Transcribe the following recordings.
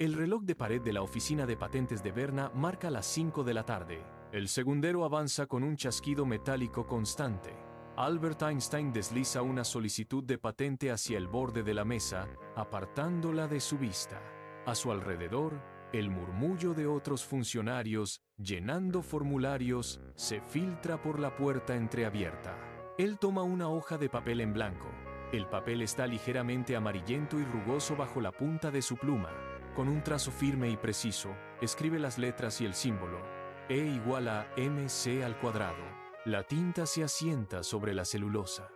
El reloj de pared de la oficina de patentes de Berna marca las 5 de la tarde. El segundero avanza con un chasquido metálico constante. Albert Einstein desliza una solicitud de patente hacia el borde de la mesa, apartándola de su vista. A su alrededor, el murmullo de otros funcionarios, llenando formularios, se filtra por la puerta entreabierta. Él toma una hoja de papel en blanco. El papel está ligeramente amarillento y rugoso bajo la punta de su pluma. Con un trazo firme y preciso, escribe las letras y el símbolo. E igual a mc al cuadrado. La tinta se asienta sobre la celulosa.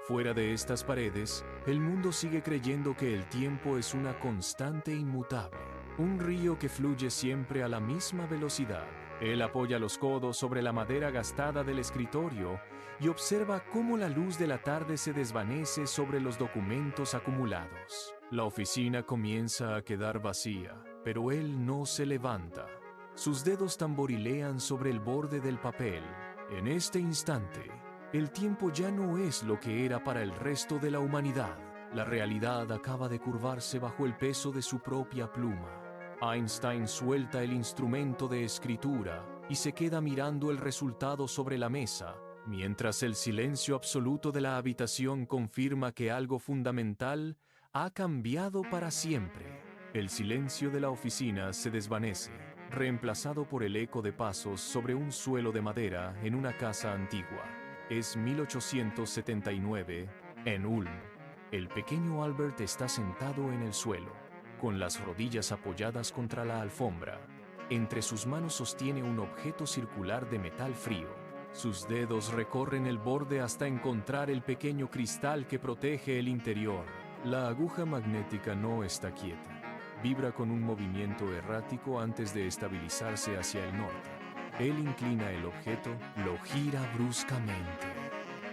Fuera de estas paredes, el mundo sigue creyendo que el tiempo es una constante inmutable. Un río que fluye siempre a la misma velocidad. Él apoya los codos sobre la madera gastada del escritorio y observa cómo la luz de la tarde se desvanece sobre los documentos acumulados. La oficina comienza a quedar vacía, pero él no se levanta. Sus dedos tamborilean sobre el borde del papel. En este instante, el tiempo ya no es lo que era para el resto de la humanidad. La realidad acaba de curvarse bajo el peso de su propia pluma. Einstein suelta el instrumento de escritura y se queda mirando el resultado sobre la mesa, mientras el silencio absoluto de la habitación confirma que algo fundamental ha cambiado para siempre. El silencio de la oficina se desvanece, reemplazado por el eco de pasos sobre un suelo de madera en una casa antigua. Es 1879, en Ulm. El pequeño Albert está sentado en el suelo, con las rodillas apoyadas contra la alfombra. Entre sus manos sostiene un objeto circular de metal frío. Sus dedos recorren el borde hasta encontrar el pequeño cristal que protege el interior. La aguja magnética no está quieta. Vibra con un movimiento errático antes de estabilizarse hacia el norte. Él inclina el objeto, lo gira bruscamente.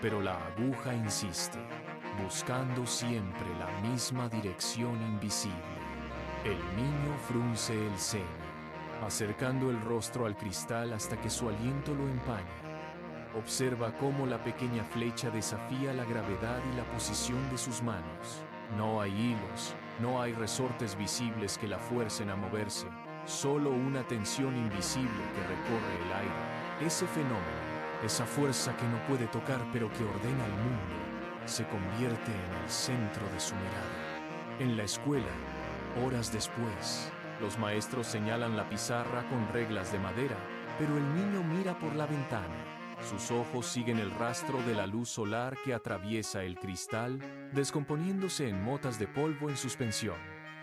Pero la aguja insiste, buscando siempre la misma dirección invisible. El niño frunce el ceño, acercando el rostro al cristal hasta que su aliento lo empaña. Observa cómo la pequeña flecha desafía la gravedad y la posición de sus manos. No hay hilos, no hay resortes visibles que la fuercen a moverse, solo una tensión invisible que recorre el aire. Ese fenómeno, esa fuerza que no puede tocar pero que ordena el mundo, se convierte en el centro de su mirada. En la escuela, horas después, los maestros señalan la pizarra con reglas de madera, pero el niño mira por la ventana. Sus ojos siguen el rastro de la luz solar que atraviesa el cristal, descomponiéndose en motas de polvo en suspensión.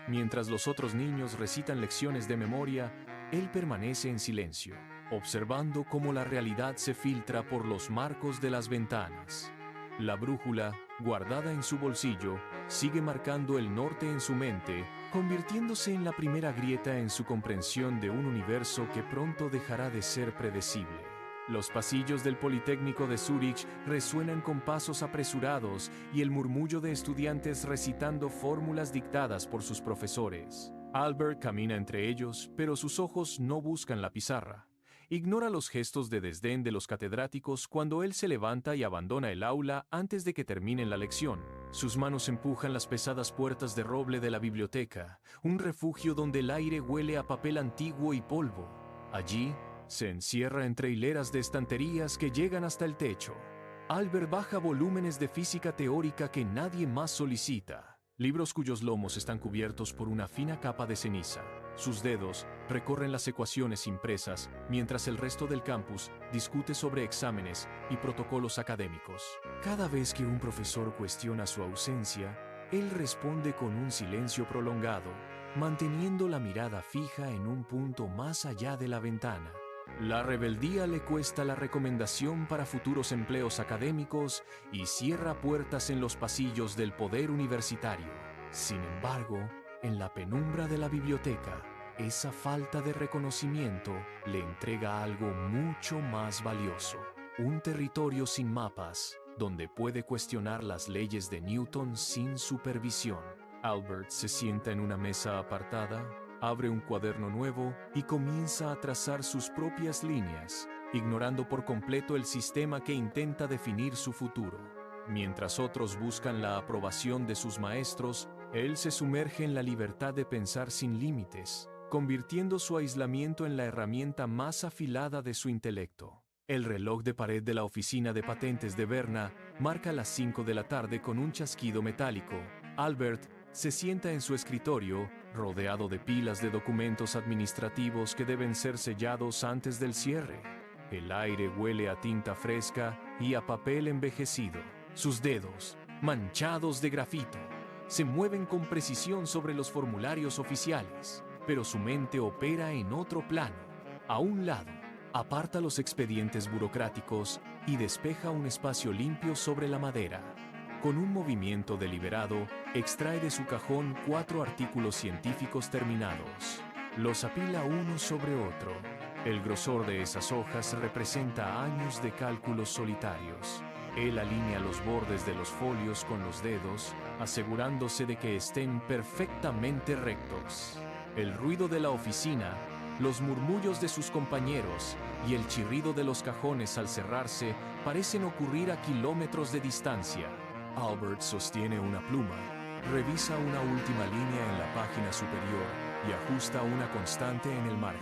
Mientras los otros niños recitan lecciones de memoria, él permanece en silencio, observando cómo la realidad se filtra por los marcos de las ventanas. La brújula, guardada en su bolsillo, sigue marcando el norte en su mente, convirtiéndose en la primera grieta en su comprensión de un universo que pronto dejará de ser predecible. Los pasillos del Politécnico de Zúrich resuenan con pasos apresurados y el murmullo de estudiantes recitando fórmulas dictadas por sus profesores. Albert camina entre ellos, pero sus ojos no buscan la pizarra. Ignora los gestos de desdén de los catedráticos cuando él se levanta y abandona el aula antes de que terminen la lección. Sus manos empujan las pesadas puertas de roble de la biblioteca, un refugio donde el aire huele a papel antiguo y polvo. Allí, se encierra entre hileras de estanterías que llegan hasta el techo. Albert baja volúmenes de física teórica que nadie más solicita, libros cuyos lomos están cubiertos por una fina capa de ceniza. Sus dedos recorren las ecuaciones impresas, mientras el resto del campus discute sobre exámenes y protocolos académicos. Cada vez que un profesor cuestiona su ausencia, él responde con un silencio prolongado, manteniendo la mirada fija en un punto más allá de la ventana. La rebeldía le cuesta la recomendación para futuros empleos académicos y cierra puertas en los pasillos del poder universitario. Sin embargo, en la penumbra de la biblioteca, esa falta de reconocimiento le entrega algo mucho más valioso: un territorio sin mapas, donde puede cuestionar las leyes de Newton sin supervisión. Albert se sienta en una mesa apartada, abre un cuaderno nuevo y comienza a trazar sus propias líneas, ignorando por completo el sistema que intenta definir su futuro. Mientras otros buscan la aprobación de sus maestros, Él se sumerge en la libertad de pensar sin límites, convirtiendo su aislamiento en la herramienta más afilada de su intelecto. El reloj de pared de la oficina de patentes de Berna marca las 5 de la tarde con un chasquido metálico. Albert se sienta en su escritorio, rodeado de pilas de documentos administrativos que deben ser sellados antes del cierre. El aire huele a tinta fresca y a papel envejecido. Sus dedos, manchados de grafito, se mueven con precisión sobre los formularios oficiales, pero su mente opera en otro plano. A un lado, aparta los expedientes burocráticos y despeja un espacio limpio sobre la madera. Con un movimiento deliberado, extrae de su cajón 4 artículos científicos terminados. Los apila uno sobre otro. El grosor de esas hojas representa años de cálculos solitarios. Él alinea los bordes de los folios con los dedos, asegurándose de que estén perfectamente rectos. El ruido de la oficina, los murmullos de sus compañeros y el chirrido de los cajones al cerrarse parecen ocurrir a kilómetros de distancia. Albert sostiene una pluma, revisa una última línea en la página superior y ajusta una constante en el margen.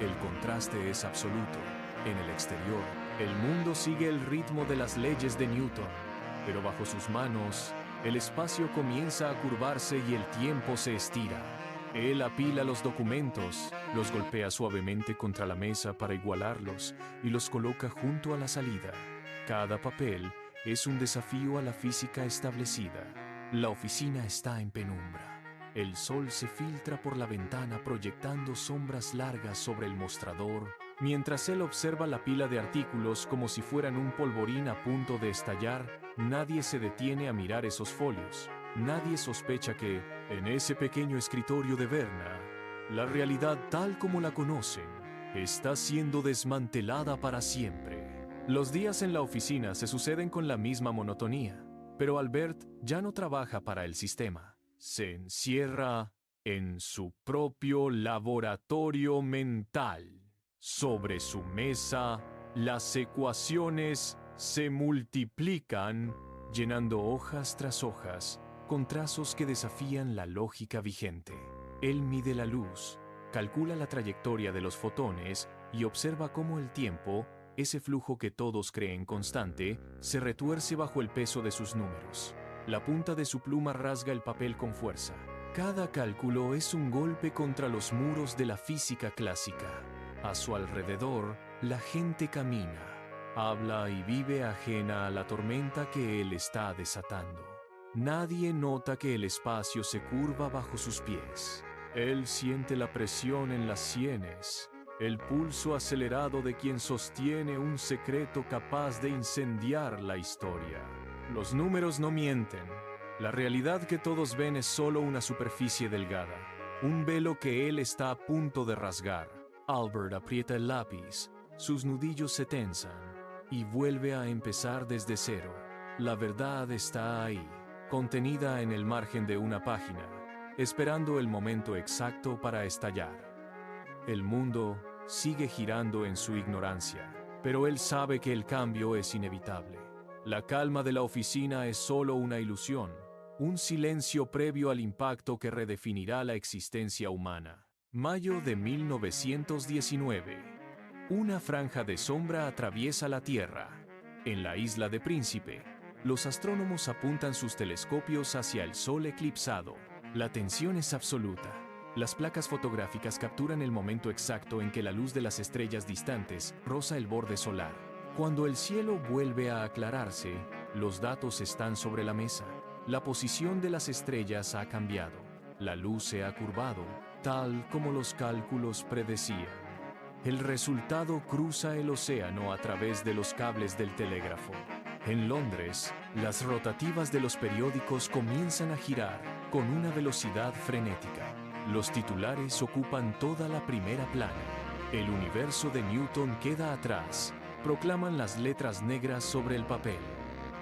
El contraste es absoluto. En el exterior, el mundo sigue el ritmo de las leyes de Newton, pero bajo sus manos, el espacio comienza a curvarse y el tiempo se estira. Él apila los documentos, los golpea suavemente contra la mesa para igualarlos y los coloca junto a la salida. Cada papel es un desafío a la física establecida. La oficina está en penumbra. El sol se filtra por la ventana proyectando sombras largas sobre el mostrador, mientras él observa la pila de artículos como si fueran un polvorín a punto de estallar. Nadie se detiene a mirar esos folios. Nadie sospecha que, en ese pequeño escritorio de Berna, la realidad tal como la conocen está siendo desmantelada para siempre. Los días en la oficina se suceden con la misma monotonía, pero Albert ya no trabaja para el sistema. Se encierra en su propio laboratorio mental. Sobre su mesa, las ecuaciones se multiplican, llenando hojas tras hojas, con trazos que desafían la lógica vigente. Él mide la luz, calcula la trayectoria de los fotones y observa cómo el tiempo, ese flujo que todos creen constante, se retuerce bajo el peso de sus números. La punta de su pluma rasga el papel con fuerza. Cada cálculo es un golpe contra los muros de la física clásica. A su alrededor, la gente camina, habla y vive ajena a la tormenta que él está desatando. Nadie nota que el espacio se curva bajo sus pies. Él siente la presión en las sienes, el pulso acelerado de quien sostiene un secreto capaz de incendiar la historia. Los números no mienten. La realidad que todos ven es solo una superficie delgada, un velo que él está a punto de rasgar. Albert aprieta el lápiz, sus nudillos se tensan, y vuelve a empezar desde cero. La verdad está ahí, contenida en el margen de una página, esperando el momento exacto para estallar. El mundo sigue girando en su ignorancia, pero él sabe que el cambio es inevitable. La calma de la oficina es solo una ilusión, un silencio previo al impacto que redefinirá la existencia humana. Mayo de 1919. Una franja de sombra atraviesa la Tierra. En la isla de Príncipe, los astrónomos apuntan sus telescopios hacia el sol eclipsado. La tensión es absoluta. Las placas fotográficas capturan el momento exacto en que la luz de las estrellas distantes roza el borde solar. Cuando el cielo vuelve a aclararse, los datos están sobre la mesa. La posición de las estrellas ha cambiado. La luz se ha curvado, tal como los cálculos predecían. El resultado cruza el océano a través de los cables del telégrafo. En Londres, las rotativas de los periódicos comienzan a girar con una velocidad frenética. Los titulares ocupan toda la primera plana. El universo de Newton queda atrás, proclaman las letras negras sobre el papel.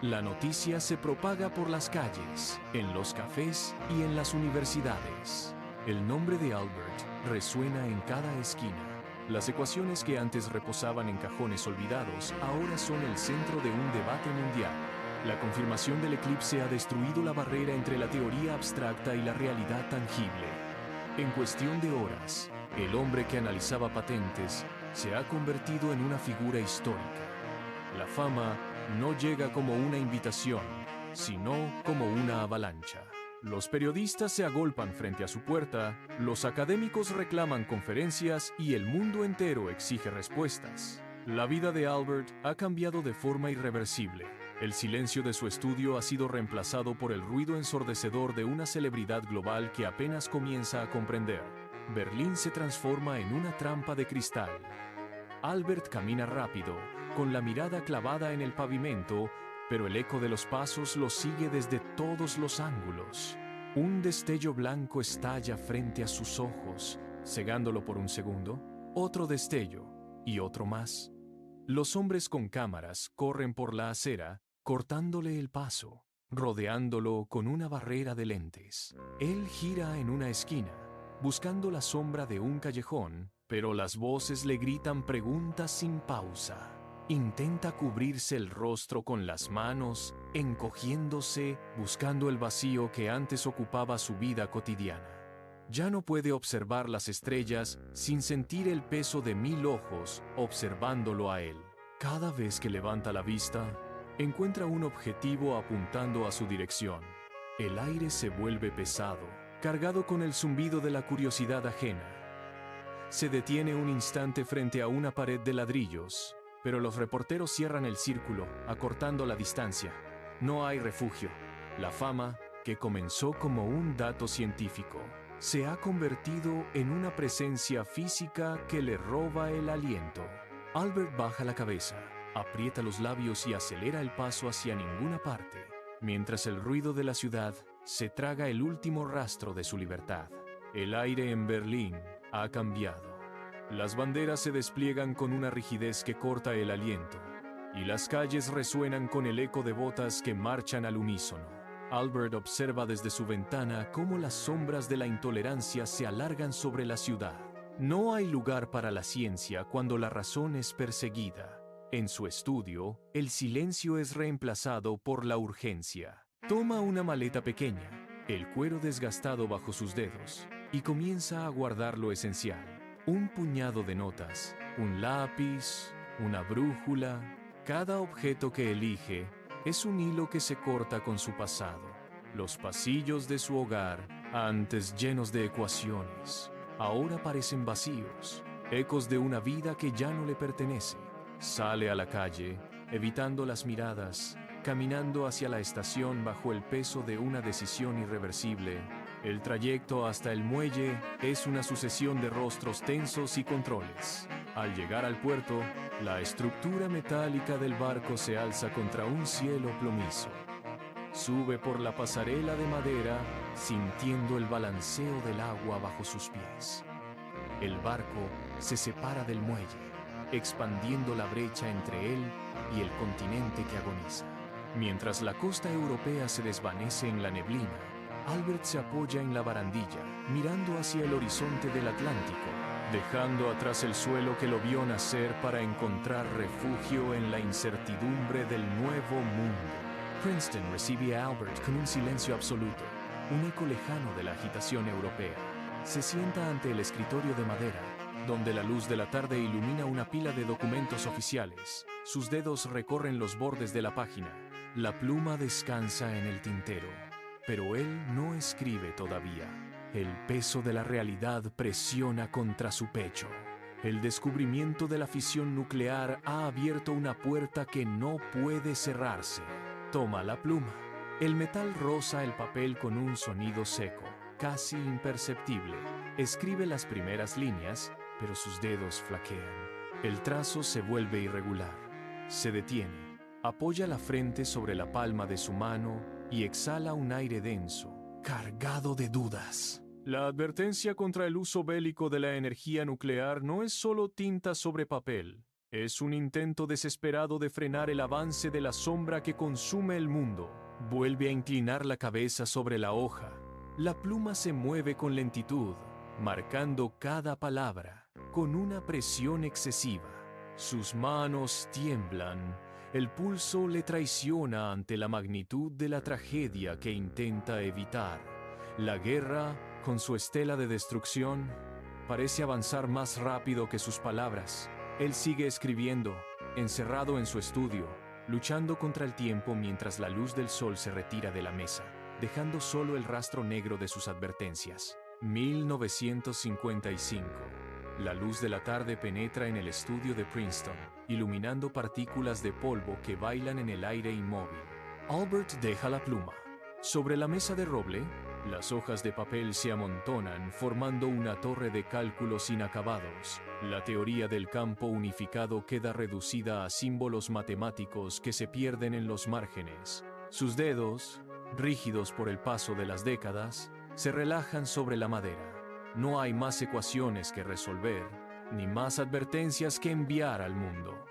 La noticia se propaga por las calles, en los cafés y en las universidades. El nombre de Albert resuena en cada esquina. Las ecuaciones que antes reposaban en cajones olvidados ahora son el centro de un debate mundial. La confirmación del eclipse ha destruido la barrera entre la teoría abstracta y la realidad tangible. En cuestión de horas, el hombre que analizaba patentes se ha convertido en una figura histórica. La fama no llega como una invitación, sino como una avalancha. Los periodistas se agolpan frente a su puerta, los académicos reclaman conferencias y el mundo entero exige respuestas. La vida de Albert ha cambiado de forma irreversible. El silencio de su estudio ha sido reemplazado por el ruido ensordecedor de una celebridad global que apenas comienza a comprender. Berlín se transforma en una trampa de cristal. Albert camina rápido, con la mirada clavada en el pavimento, pero el eco de los pasos lo sigue desde todos los ángulos. Un destello blanco estalla frente a sus ojos, cegándolo por un segundo, otro destello y otro más. Los hombres con cámaras corren por la acera, cortándole el paso, rodeándolo con una barrera de lentes. Él gira en una esquina, buscando la sombra de un callejón, pero las voces le gritan preguntas sin pausa. Intenta cubrirse el rostro con las manos, encogiéndose, buscando el vacío que antes ocupaba su vida cotidiana. Ya no puede observar las estrellas sin sentir el peso de 1000 ojos observándolo a él. Cada vez que levanta la vista, encuentra un objetivo apuntando a su dirección. El aire se vuelve pesado, cargado con el zumbido de la curiosidad ajena. Se detiene un instante frente a una pared de ladrillos, pero los reporteros cierran el círculo, acortando la distancia. No hay refugio. La fama, que comenzó como un dato científico, se ha convertido en una presencia física que le roba el aliento. Albert baja la cabeza, aprieta los labios y acelera el paso hacia ninguna parte, mientras el ruido de la ciudad se traga el último rastro de su libertad. El aire en Berlín ha cambiado. Las banderas se despliegan con una rigidez que corta el aliento, y las calles resuenan con el eco de botas que marchan al unísono. Albert observa desde su ventana cómo las sombras de la intolerancia se alargan sobre la ciudad. No hay lugar para la ciencia cuando la razón es perseguida. En su estudio, el silencio es reemplazado por la urgencia. Toma una maleta pequeña, el cuero desgastado bajo sus dedos, y comienza a guardar lo esencial. Un puñado de notas, un lápiz, una brújula. Cada objeto que elige es un hilo que se corta con su pasado. Los pasillos de su hogar, antes llenos de ecuaciones, ahora parecen vacíos, ecos de una vida que ya no le pertenece. Sale a la calle, evitando las miradas, caminando hacia la estación bajo el peso de una decisión irreversible. El trayecto hasta el muelle es una sucesión de rostros tensos y controles. Al llegar al puerto, la estructura metálica del barco se alza contra un cielo plomizo. Sube por la pasarela de madera, sintiendo el balanceo del agua bajo sus pies. El barco se separa del muelle, expandiendo la brecha entre él y el continente que agoniza. Mientras la costa europea se desvanece en la neblina, Albert se apoya en la barandilla, mirando hacia el horizonte del Atlántico, dejando atrás el suelo que lo vio nacer para encontrar refugio en la incertidumbre del nuevo mundo. Princeton recibe a Albert con un silencio absoluto, un eco lejano de la agitación europea. Se sienta ante el escritorio de madera, donde la luz de la tarde ilumina una pila de documentos oficiales. Sus dedos recorren los bordes de la página. La pluma descansa en el tintero, pero él no escribe todavía. El peso de la realidad presiona contra su pecho. El descubrimiento de la fisión nuclear ha abierto una puerta que no puede cerrarse. Toma la pluma. El metal roza el papel con un sonido seco, casi imperceptible. Escribe las primeras líneas, pero sus dedos flaquean. El trazo se vuelve irregular. Se detiene. Apoya la frente sobre la palma de su mano y exhala un aire denso, cargado de dudas. La advertencia contra el uso bélico de la energía nuclear no es solo tinta sobre papel. Es un intento desesperado de frenar el avance de la sombra que consume el mundo. Vuelve a inclinar la cabeza sobre la hoja. La pluma se mueve con lentitud, marcando cada palabra, con una presión excesiva. Sus manos tiemblan El pulso le traiciona ante la magnitud de la tragedia que intenta evitar. La guerra, con su estela de destrucción, parece avanzar más rápido que sus palabras. Él sigue escribiendo, encerrado en su estudio, luchando contra el tiempo mientras la luz del sol se retira de la mesa, dejando solo el rastro negro de sus advertencias. 1955. La luz de la tarde penetra en el estudio de Princeton, iluminando partículas de polvo que bailan en el aire inmóvil. Albert deja la pluma. Sobre la mesa de roble, las hojas de papel se amontonan formando una torre de cálculos inacabados. La teoría del campo unificado queda reducida a símbolos matemáticos que se pierden en los márgenes. Sus dedos, rígidos por el paso de las décadas, se relajan sobre la madera. No hay más ecuaciones que resolver, ni más advertencias que enviar al mundo.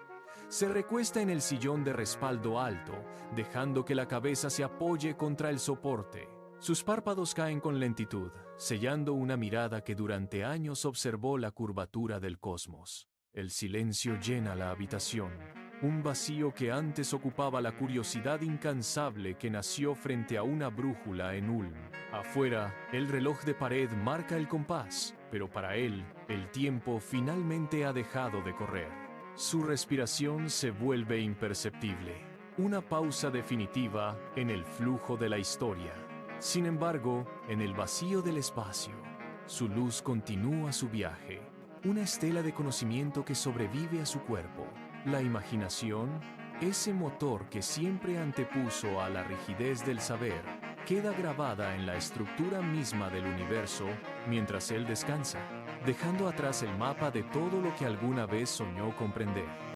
Se recuesta en el sillón de respaldo alto, dejando que la cabeza se apoye contra el soporte. Sus párpados caen con lentitud, sellando una mirada que durante años observó la curvatura del cosmos. El silencio llena la habitación, un vacío que antes ocupaba la curiosidad incansable que nació frente a una brújula en Ulm. Afuera, el reloj de pared marca el compás, pero para él, el tiempo finalmente ha dejado de correr. Su respiración se vuelve imperceptible, una pausa definitiva en el flujo de la historia. Sin embargo, en el vacío del espacio, su luz continúa su viaje, una estela de conocimiento que sobrevive a su cuerpo. La imaginación, ese motor que siempre antepuso a la rigidez del saber, queda grabada en la estructura misma del universo mientras él descansa, dejando atrás el mapa de todo lo que alguna vez soñó comprender.